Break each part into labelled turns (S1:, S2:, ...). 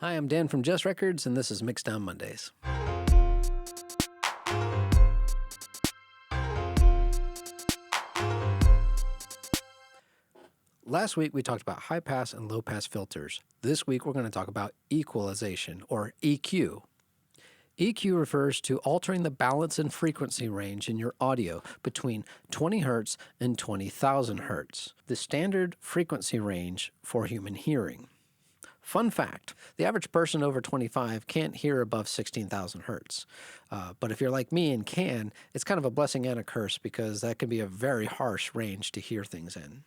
S1: Hi, I'm Dan from Just Records, and this is Mixdown Mondays. Last week, we talked about high-pass and low-pass filters. This week, we're going to talk about equalization, or EQ. EQ refers to altering the balance and frequency range in your audio between 20 Hz and 20,000 Hz, the standard frequency range for human hearing. Fun fact, the average person over 25 can't hear above 16,000 Hz. But if you're like me and can, it's kind of a blessing and a curse because that can be a very harsh range to hear things in.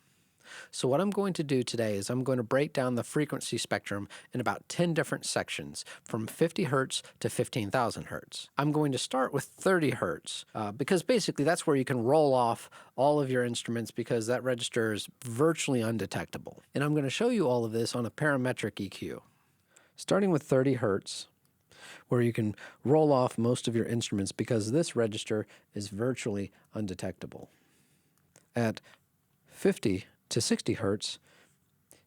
S1: So what I'm going to do today is I'm going to break down the frequency spectrum in about 10 different sections, from 50 Hz to 15,000 Hz. I'm going to start with 30 Hz because basically that's where you can roll off all of your instruments because that register is virtually undetectable. And I'm going to show you all of this on a parametric EQ. Starting with 30 Hz, where you can roll off most of your instruments because this register is virtually undetectable. At 50 to 60 Hz,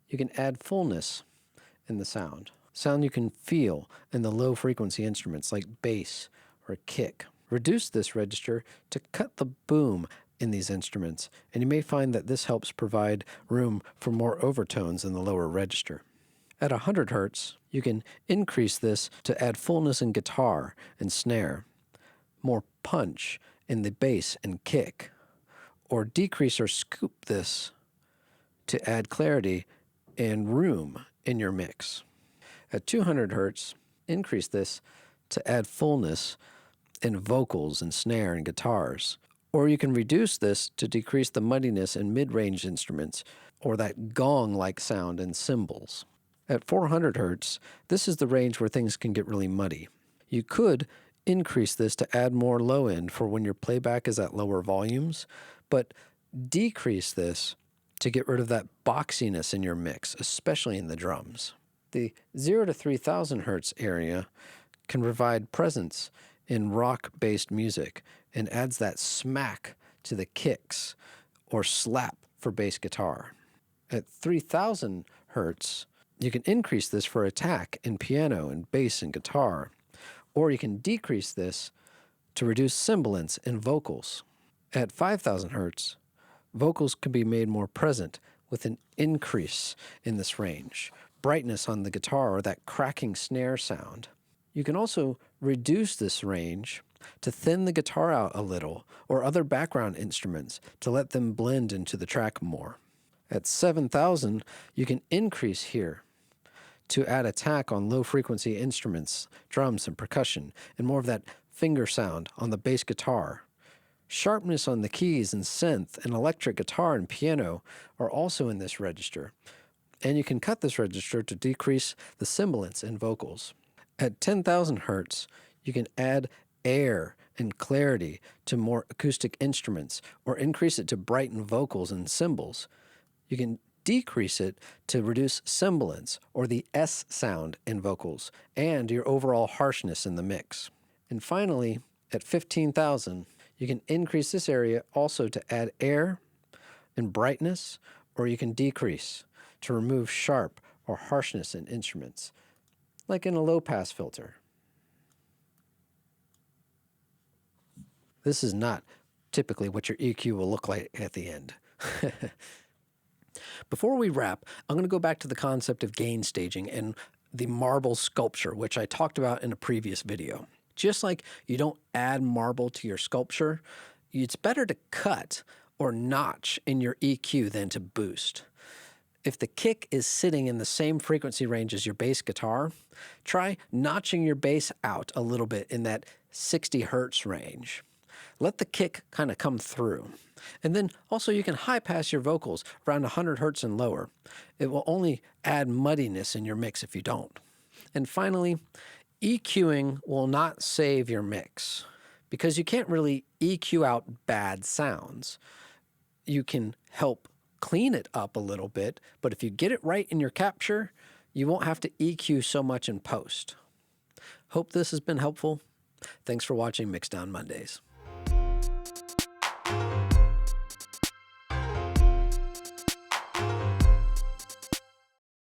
S1: you can add fullness in the sound. Sound you can feel in the low frequency instruments like bass or kick. Reduce this register to cut the boom in these instruments, and you may find that this helps provide room for more overtones in the lower register. At 100 Hz, you can increase this to add fullness in guitar and snare, more punch in the bass and kick, or decrease or scoop this to add clarity and room in your mix. At 200 Hz, increase this to add fullness in vocals and snare and guitars. Or you can reduce this to decrease the muddiness in mid-range instruments or that gong-like sound in cymbals. At 400 Hz, this is the range where things can get really muddy. You could increase this to add more low end for when your playback is at lower volumes, but decrease this to get rid of that boxiness in your mix, especially in the drums. The 0 to 3000 Hz area can provide presence in rock-based music and adds that smack to the kicks or slap for bass guitar. At 3000 Hz, you can increase this for attack in piano and bass and guitar, or you can decrease this to reduce sibilance in vocals. At 5000 Hz, vocals can be made more present with an increase in this range, brightness on the guitar or that cracking snare sound. You can also reduce this range to thin the guitar out a little or other background instruments to let them blend into the track more. At 7000, you can increase here to add attack on low-frequency instruments, drums and percussion, and more of that finger sound on the bass guitar. Sharpness on the keys and synth and electric guitar and piano are also in this register, and you can cut this register to decrease the sibilance in vocals. At 10,000 Hz, you can add air and clarity to more acoustic instruments or increase it to brighten vocals and cymbals. You can decrease it to reduce sibilance or the S sound in vocals and your overall harshness in the mix. And finally, at 15,000, you can increase this area also to add air and brightness, or you can decrease to remove sharp or harshness in instruments, like in a low-pass filter. This is not typically what your EQ will look like at the end. Before we wrap, I'm going to go back to the concept of gain staging and the marble sculpture, which I talked about in a previous video. Just like you don't add marble to your sculpture, it's better to cut or notch in your EQ than to boost. If the kick is sitting in the same frequency range as your bass guitar, try notching your bass out a little bit in that 60 Hz range. Let the kick kind of come through. And then also you can high pass your vocals around 100 Hz and lower. It will only add muddiness in your mix if you don't. And finally, EQing will not save your mix because you can't really EQ out bad sounds. You can help clean it up a little bit, but if you get it right in your capture, you won't have to EQ so much in post. Hope this has been helpful. Thanks for watching Mixdown Mondays.